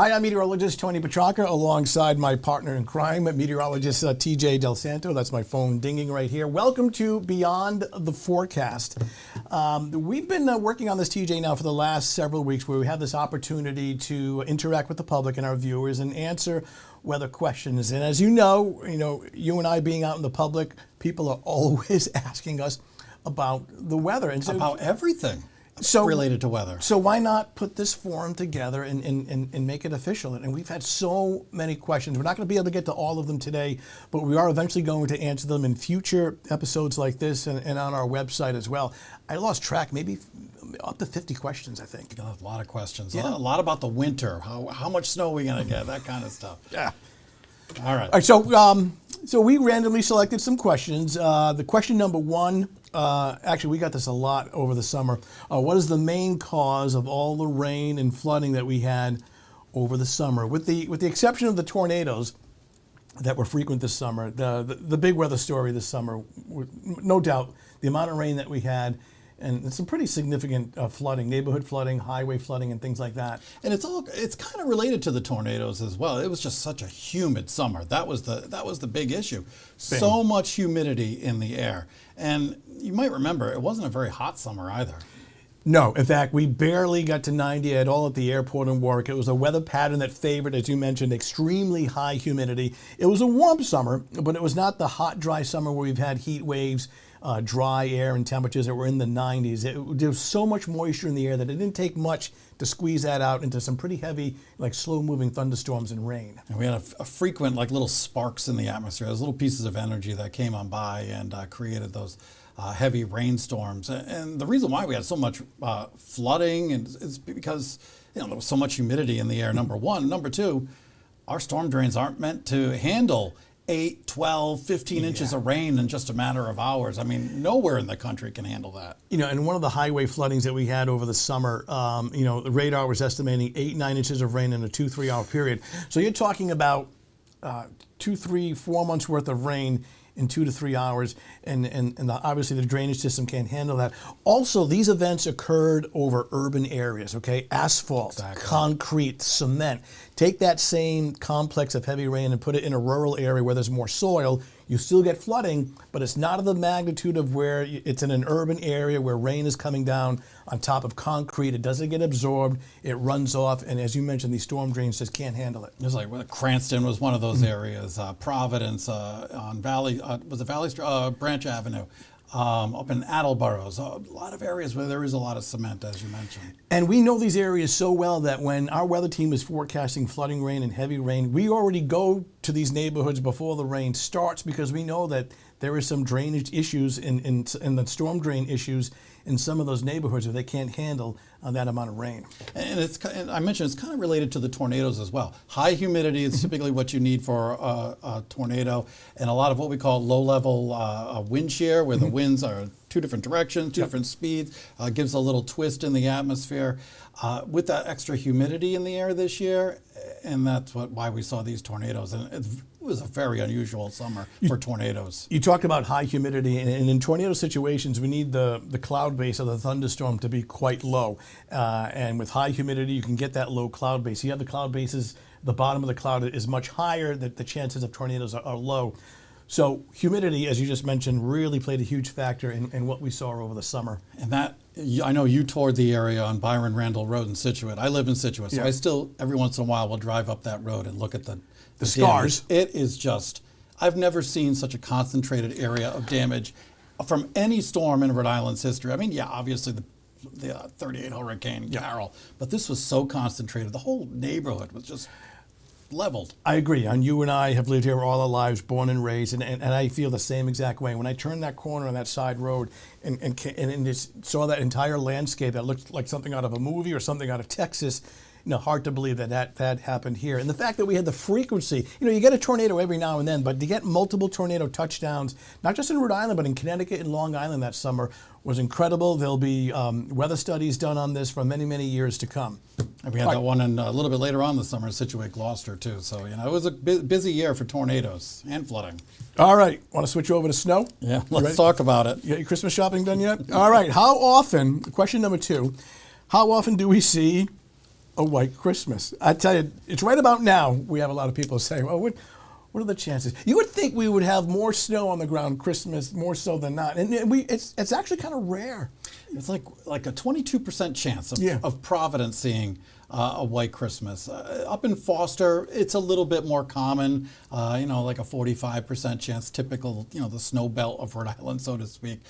Hi, I'm meteorologist Tony Petrarca alongside my partner in crime, meteorologist T.J. Del Santo. That's my phone dinging right here. Welcome to Beyond the Forecast. We've been working on this, T.J., now for the last several weeks where we have this opportunity to interact with the public and our viewers and answer weather questions. And as you know, you and I being out in the public, people are always asking us about the weather. And so, about everything. Related to weather. So why not put this forum together and make it official? And we've had so many questions. We're not going to be able to get to all of them today, but we are eventually going to answer them in future episodes like this and on our website as well. I lost track, maybe up to 50 questions, I think. A lot of questions. Yeah. A lot about the winter. How much snow are we going to get? That kind of stuff. Yeah. All right. All right, so we randomly selected some questions. The question number one, actually we got this a lot over the summer. What is the main cause of all the rain and flooding that we had over the summer? With the exception of the tornadoes that were frequent this summer, the big weather story this summer, no doubt, the amount of rain that we had and some pretty significant flooding, neighborhood flooding, highway flooding, and things like that. And it's kind of related to the tornadoes as well. It was just such a humid summer. That was the big issue. So much humidity in the air. And you might remember, it wasn't a very hot summer either. No, in fact, we barely got to 90 at all at the airport and work. It was a weather pattern that favored, as you mentioned, extremely high humidity. It was a warm summer, but it was not the hot, dry summer where we've had heat waves, dry air and temperatures that were in the 90s. There was so much moisture in the air that it didn't take much to squeeze that out into some pretty heavy, like slow-moving thunderstorms and rain. And we had a frequent, like little sparks in the atmosphere, those little pieces of energy that came on by and created those heavy rainstorms. And the reason why we had so much flooding is because there was so much humidity in the air, number one. Number two, our storm drains aren't meant to handle 8, 12, 15 inches of rain in just a matter of hours. I mean, nowhere in the country can handle that. And one of the highway floodings that we had over the summer, the radar was estimating 8, 9 inches of rain in a 2-3 hour period. So you're talking about 2, 3, 4 months worth of rain in 2 to 3 hours, and obviously the drainage system can't handle that. Also, these events occurred over urban areas, okay? Asphalt, concrete, cement. Take that same complex of heavy rain and put it in a rural area where there's more soil. You still get flooding, but it's not of the magnitude of where it's in an urban area where rain is coming down on top of concrete. It doesn't get absorbed, it runs off, and as you mentioned, these storm drains just can't handle it. It was like Cranston was one of those areas, Providence on Valley, Branch Avenue, up in Attleborough. So a lot of areas where there is a lot of cement, as you mentioned. And we know these areas so well that when our weather team is forecasting flooding rain and heavy rain, we already go to these neighborhoods before the rain starts because we know that there is some drainage issues and the storm drain issues in some of those neighborhoods where they can't handle that amount of rain. And I mentioned it's kind of related to the tornadoes as well. High humidity is typically what you need for a tornado, and a lot of what we call low-level wind shear, where the winds are two different directions, two different speeds, gives a little twist in the atmosphere. With that extra humidity in the air this year, and that's why we saw these tornadoes. And it was a very unusual summer for tornadoes. You talked about high humidity, and in tornado situations, we need the cloud base of the thunderstorm to be quite low. And with high humidity, you can get that low cloud base. You have the cloud bases, the bottom of the cloud is much higher, that the chances of tornadoes are low. So humidity, as you just mentioned, really played a huge factor in what we saw over the summer. And that, I know you toured the area on Byron Randall Road in Scituate. I live in Scituate, so I still, every once in a while, will drive up that road and look at the scars. Damage. It is just, I've never seen such a concentrated area of damage from any storm in Rhode Island's history. I mean, obviously the 38 Hurricane Carol, but this was so concentrated. The whole neighborhood was just leveled. I agree. And you and I have lived here all our lives, born and raised, and I feel the same exact way. When I turned that corner on that side road and just saw that entire landscape that looked like something out of a movie or something out of Texas, hard to believe that happened here. And the fact that we had the frequency, you get a tornado every now and then, but to get multiple tornado touchdowns, not just in Rhode Island, but in Connecticut and Long Island that summer was incredible. There'll be weather studies done on this for many, many years to come. And we had that one in, a little bit later on this summer in Scituate, Gloucester, too. So, it was a busy year for tornadoes and flooding. All right. Want to switch over to snow? Yeah, let's talk about it. You got your Christmas shopping done yet? All right. Question number 2, how often do we see a white Christmas. I tell you, it's right about now we have a lot of people saying, well, what are the chances? You would think we would have more snow on the ground Christmas, more so than not. And it's actually kind of rare. It's like a 22% chance of Providence seeing a white Christmas. Up in Foster, it's a little bit more common, like a 45% chance, typical, the snow belt of Rhode Island, so to speak.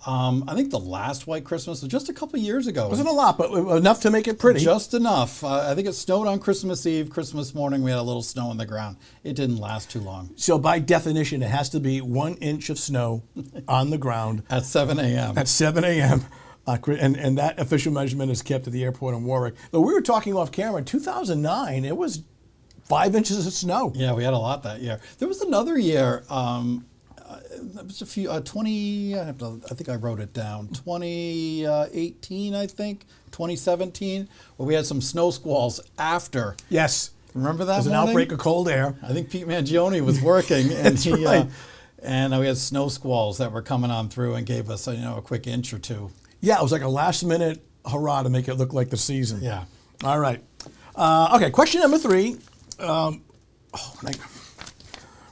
I think the last white Christmas was just a couple years ago. Wasn't a lot, but enough to make it pretty. Just enough. I think it snowed on Christmas Eve. Christmas morning, we had a little snow on the ground. It didn't last too long. So by definition, it has to be 1 inch of snow on the ground. At 7 a.m. At 7 a.m. And that official measurement is kept at the airport in Warwick. Though we were talking off camera, in 2009, it was 5 inches of snow. Yeah, we had a lot that year. There was another year, it was a few, 20, I think I wrote it down, 2018, I think, 2017, where we had some snow squalls after. Yes. Remember that There's an morning? outbreak of cold air. I think Pete Mangione was working, and That's right. And we had snow squalls that were coming on through and gave us a quick inch or two. Yeah, it was like a last-minute hurrah to make it look like the season. Yeah. All right. Okay, question number 3.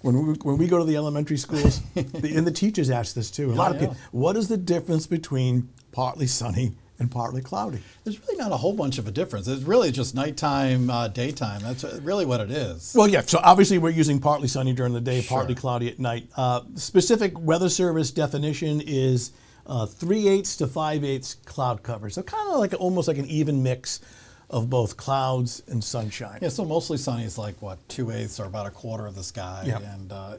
When we go to the elementary schools, and the teachers ask this too. A lot of people. What is the difference between partly sunny and partly cloudy? There's really not a whole bunch of a difference. It's really just nighttime, daytime. That's really what it is. Well, yeah. So obviously we're using partly sunny during the day, partly cloudy at night. Specific Weather Service definition is 3/8 to 5/8 cloud cover. So kind of like almost like an even mix of both clouds and sunshine. Yeah, so mostly sunny is like what, 2/8 or about a quarter of the sky, Yep.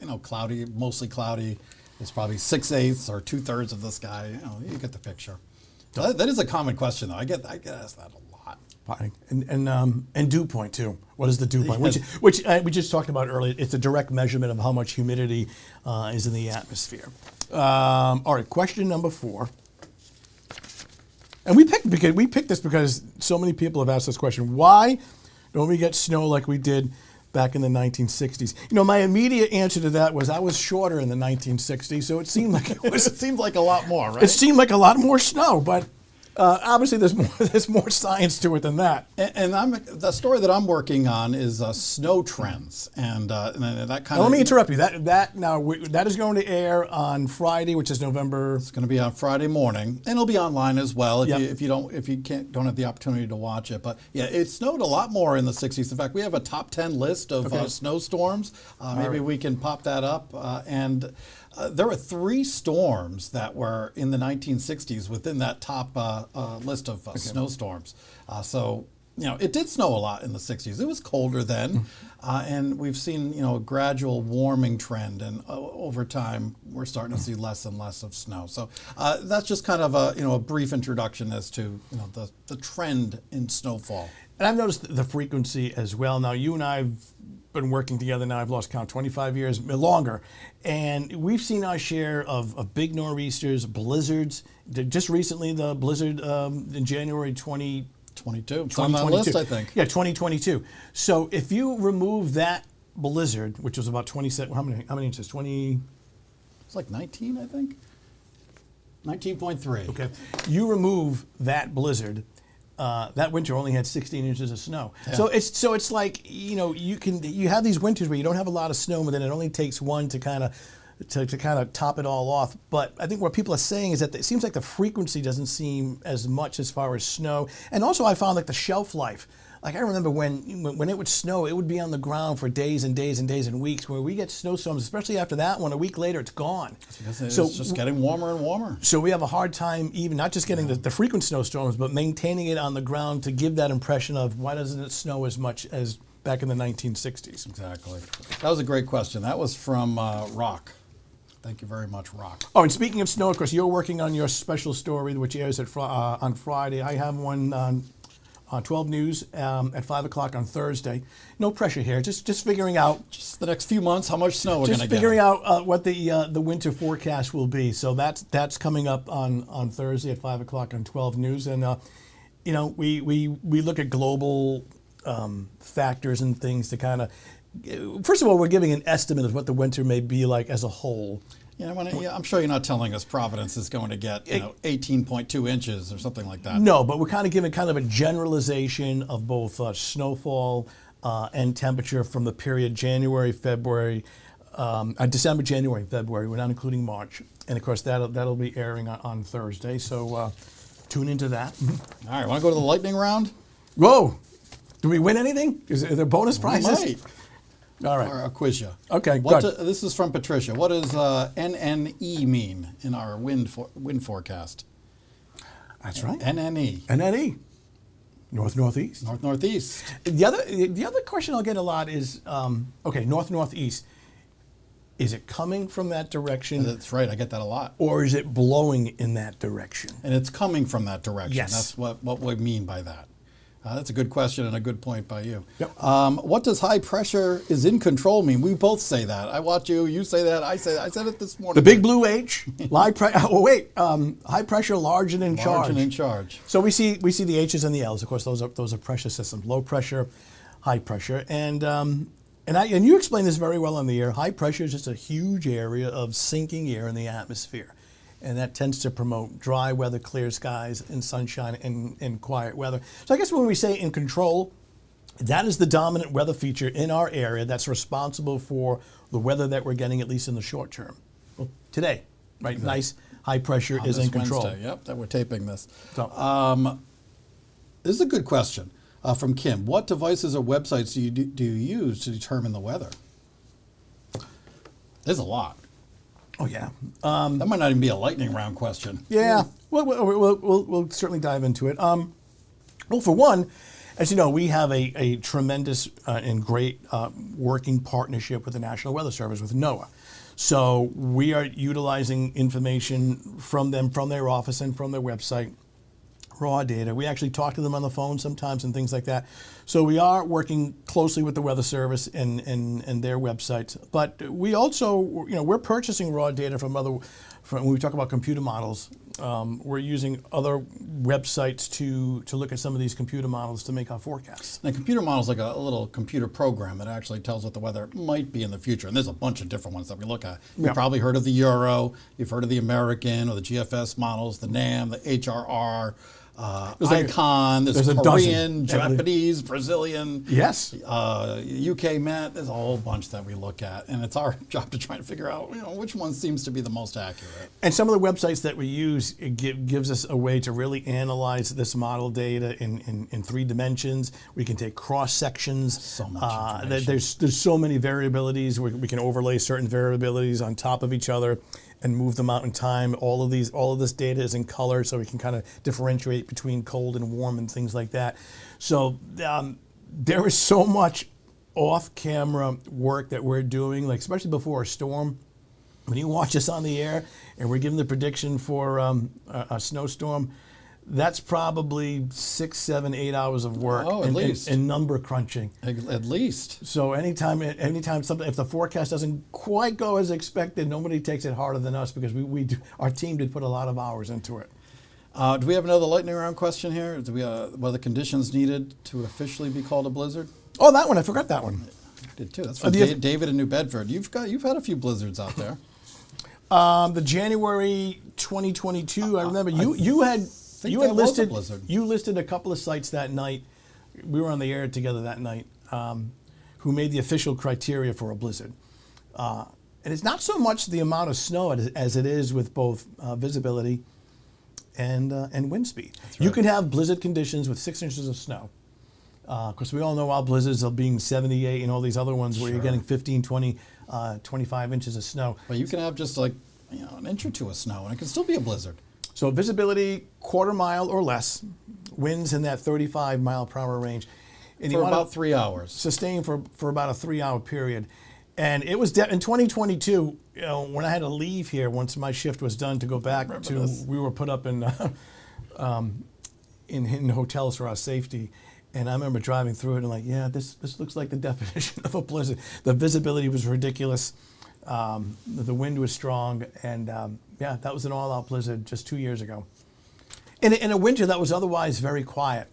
and cloudy, mostly cloudy is probably 6/8 or 2/3 of the sky. You get the picture. So that is a common question, though. I get asked that a lot. Fine. And dew point too. What is the dew point? Which we just talked about earlier. It's a direct measurement of how much humidity is in the atmosphere. All right, question number 4. And we picked this because so many people have asked this question. Why don't we get snow like we did back in the 1960s? My immediate answer to that was I was shorter in the 1960s, so it seemed like It seems like a lot more, right? It seemed like a lot more snow, but obviously there's more science to it than that. And the story that I'm working on is snow trends, and that kind of. Let me interrupt you. That is going to air on Friday, which is November. It's going to be on Friday morning, and it'll be online as well if Yep. you don't have the opportunity to watch it. But yeah, it snowed a lot more in the 60s. In fact, we have a top 10 list of snowstorms. Maybe we can pop that up. There were 3 storms that were in the 1960s within that top list of snowstorms. It did snow a lot in the 60s. It was colder then, and we've seen a gradual warming trend, and over time we're starting to see less and less of snow. So that's just kind of a brief introduction as to the trend in snowfall. And I've noticed the frequency as well. Now, you and I have been working together now, I've lost count, 25 years, longer. And we've seen our share of big nor'easters, blizzards. Just recently, the blizzard in January 2022. It's on that list, I think. Yeah, 2022. So if you remove that blizzard, which was about 27, how many inches? 20? It's like 19, I think. 19.3. Okay. You remove that blizzard, that winter only had 16 inches of snow. Yeah. So it's like you have these winters where you don't have a lot of snow, but then it only takes one to kind of top it all off. But I think what people are saying is that it seems like the frequency doesn't seem as much as far as snow, and also I found like the shelf life. Like I remember when it would snow, it would be on the ground for days and days and days and weeks. Where we get snowstorms, especially after that one, a week later it's gone. It's just getting warmer and warmer. So we have a hard time even not just getting the frequent snowstorms, but maintaining it on the ground to give that impression of why doesn't it snow as much as back in the 1960s. Exactly. That was a great question. That was from Rock. Thank you very much, Rock. Oh, and speaking of snow, of course, you're working on your special story, which airs on Friday. I have one on 12 News at 5 o'clock on Thursday. No pressure here, just figuring out. Just the next few months, how much snow we're going to get. Just figuring out what the winter forecast will be. So that's coming up on Thursday at 5 o'clock on 12 News. And, we look at global factors and things to kind of, first of all, we're giving an estimate of what the winter may be like as a whole. I'm sure you're not telling us Providence is going to get 18.2 inches or something like that. No, but we're kind of giving kind of a generalization of both snowfall and temperature from the period January, February, December, January, February. We're not including March, and of course that'll be airing on Thursday. So tune into that. All right, want to go to the lightning round? Whoa! Do we win anything? Is there bonus prizes? We might. All right. Or I'll quiz you. Okay, good. This is from Patricia. What does NNE mean in our wind forecast? That's right. NNE. NNE. North-northeast. North-northeast. The other question I'll get a lot is, north-northeast. Is it coming from that direction? That's right. I get that a lot. Or is it blowing in that direction? And it's coming from that direction. Yes. That's what we mean by that. That's a good question and a good point by you. Yep. What does high pressure is in control mean? We both say that. I watch you. You say that. I say that. I said it this morning. The big blue H. High pressure, large and in charge. Large and in charge. So we see the H's and the L's. Of course, those are pressure systems. Low pressure, high pressure, and you explained this very well on the air. High pressure is just a huge area of sinking air in the atmosphere. And that tends to promote dry weather, clear skies, and sunshine and quiet weather. So I guess when we say in control, that is the dominant weather feature in our area that's responsible for the weather that we're getting, at least in the short term. Well, today, right? Exactly. Nice high pressure is in control. Wednesday, yep, that we're taping this. So, this is a good question from Kim. What devices or websites do you use to determine the weather? There's a lot. Oh yeah, that might not even be a lightning round question. Yeah, we'll certainly dive into it. Well, for one, as you know, we have a tremendous and great working partnership with the National Weather Service, with NOAA. So we are utilizing information from them, from their office and from their website, raw data. We actually talk to them on the phone sometimes and things like that. So we are working closely with the Weather Service and their websites. But we also, we're purchasing raw data from when we talk about computer models. We're using other websites to look at some of these computer models to make our forecasts. And a computer model is like a little computer program that actually tells what the weather might be in the future. And there's a bunch of different ones that we look at. You've probably heard of the Euro, you've heard of the American or the GFS models, the NAM, the HRR. Icon, there's Korean, Japanese, Brazilian, yes, UK Met. There's a whole bunch that we look at, and it's our job to try to figure out which one seems to be the most accurate. And some of the websites that we use, gives us a way to really analyze this model data in 3 dimensions. We can take cross sections. So much information. There's so many variabilities. We can overlay certain variabilities on top of each other and move them out in time. All of this data is in color, so we can kind of differentiate between cold and warm and things like that. So there is so much off-camera work that we're doing, like especially before a storm. When you watch us on the air and we're giving the prediction for a snowstorm, that's probably 6, 7, 8 hours of work and number crunching. At least. So anytime something, if the forecast doesn't quite go as expected, nobody takes it harder than us, because our team did put a lot of hours into it. Do we have another lightning round question here? Do we what are the conditions needed to officially be called a blizzard? Oh, that one, I forgot that one. I did too. That's from David in New Bedford. You've had a few blizzards out there. The January 2022, I remember you listed a couple of sites that night. We were on the air together that night, who made the official criteria for a blizzard. And it's not so much the amount of snow as it is with both visibility and wind speed. Right. You can have blizzard conditions with 6 inches of snow. Because we all know our blizzards are being 78 and all these other ones where you're getting 15, 20, 25 inches of snow. Well, you can have just like an inch or 2 of snow and it can still be a blizzard. So visibility, 1/4 mile or less, winds in that 35 mile per hour range. And for about 3 hours. Sustained for about a 3-hour period. And it was in 2022, when I had to leave here once my shift was done to go back we were put up in hotels for our safety. And I remember driving through it and this looks like the definition of a blizzard. The visibility was ridiculous. The wind was strong, and that was an all-out blizzard just 2 years ago. In a winter that was otherwise very quiet.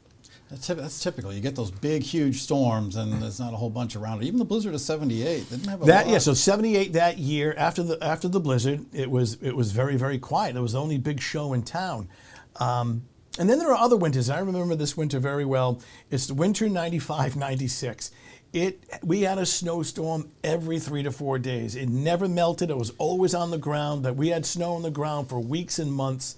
That's typical. You get those big, huge storms, and there's not a whole bunch around it. Even the blizzard of '78 didn't have a lot. Yeah. So '78 that year after the blizzard, it was very, very quiet. It was the only big show in town. And then there are other winters. I remember this winter very well. It's the winter '95, '96. We had a snowstorm every 3 to 4 days. It never melted. It was always on the ground. That we had snow on the ground for weeks and months.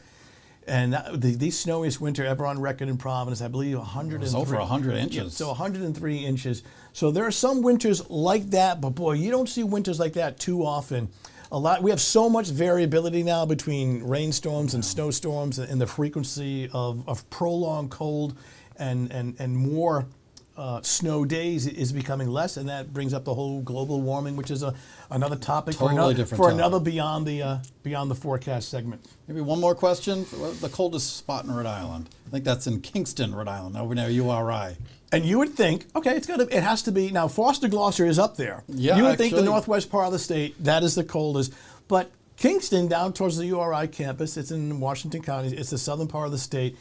And the snowiest winter ever on record in Providence, I believe 103. It was over 100 inches. Yeah, so 103 inches. So there are some winters like that, but boy, you don't see winters like that too often. We have so much variability now between rainstorms and snowstorms, and the frequency of prolonged cold and more snow days is becoming less, and that brings up the whole global warming, which is another topic for another beyond the forecast segment. Maybe one more question. The coldest spot in Rhode Island. I think that's in Kingston, Rhode Island, over near URI. And you would think, okay, it has to be. Now, Foster Gloucester is up there. Yeah, you would think the northwest part of the state, that is the coldest. But Kingston, down towards the URI campus, it's in Washington County, it's the southern part of the state.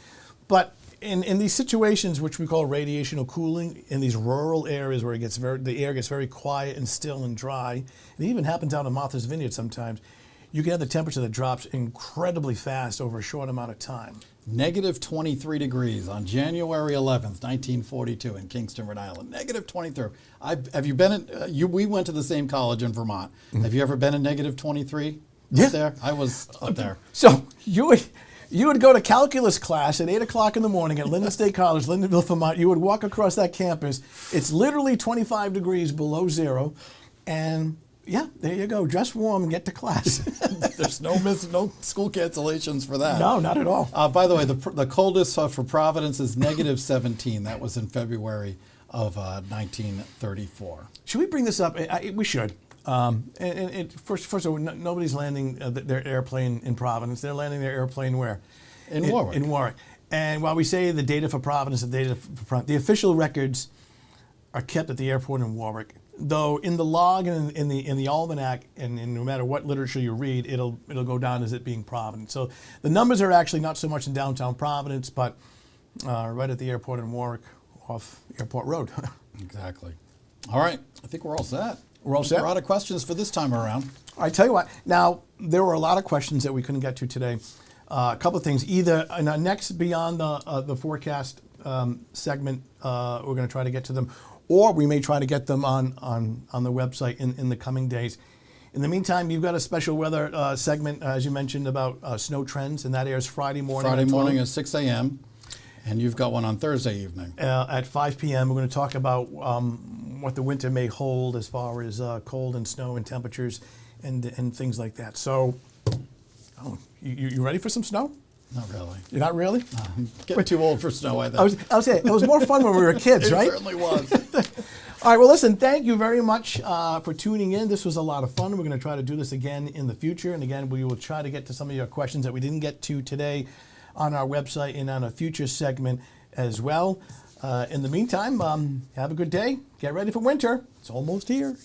But in these situations, which we call radiational cooling, in these rural areas where the air gets very quiet and still and dry, it even happens out in Martha's Vineyard sometimes, you can have the temperature that drops incredibly fast over a short amount of time. Negative 23 degrees on January 11th, 1942 in Kingston, Rhode Island. Negative 23. Have you been we went to the same college in Vermont. Mm-hmm. Have you ever been in negative 23 yeah. up there? I was up there. So you would go to calculus class at 8 o'clock in the morning at Linden State College, Lindenville, Vermont. You would walk across that campus. It's literally 25 degrees below zero. And yeah, there you go. Dress warm and get to class. There's no school cancellations for that. No, not at all. By the way, the coldest for Providence is negative 17. That was in February of 1934. Should we bring this up? We should. First of all, nobody's landing their airplane in Providence. They're landing their airplane where? In Warwick. In Warwick. And while we say the data for Providence, the official records are kept at the airport in Warwick. Though in the log and in the almanac, and no matter what literature you read, it'll go down as it being Providence. So the numbers are actually not so much in downtown Providence, but right at the airport in Warwick, off Airport Road. Exactly. All right, I think we're all set. We're all set. We're out of questions for this time around. I tell you what. Now there were a lot of questions that we couldn't get to today. A couple of things. Either in our next Beyond the Forecast segment, we're going to try to get to them, or we may try to get them on the website in the coming days. In the meantime, you've got a special weather segment, as you mentioned, about snow trends, and that airs Friday morning. Friday morning at 6 a.m., and you've got one on Thursday evening. At 5 p.m., we're going to talk about what the winter may hold as far as cold and snow and temperatures and things like that. So, you ready for some snow? Not really. You're not really? I'm getting too old for snow, I think. I was saying, it was more fun when we were kids, right? It certainly was. All right, well, listen, thank you very much for tuning in. This was a lot of fun. We're going to try to do this again in the future. And again, we will try to get to some of your questions that we didn't get to today on our website and on a future segment as well. In the meantime, have a good day. Get ready for winter. It's almost here.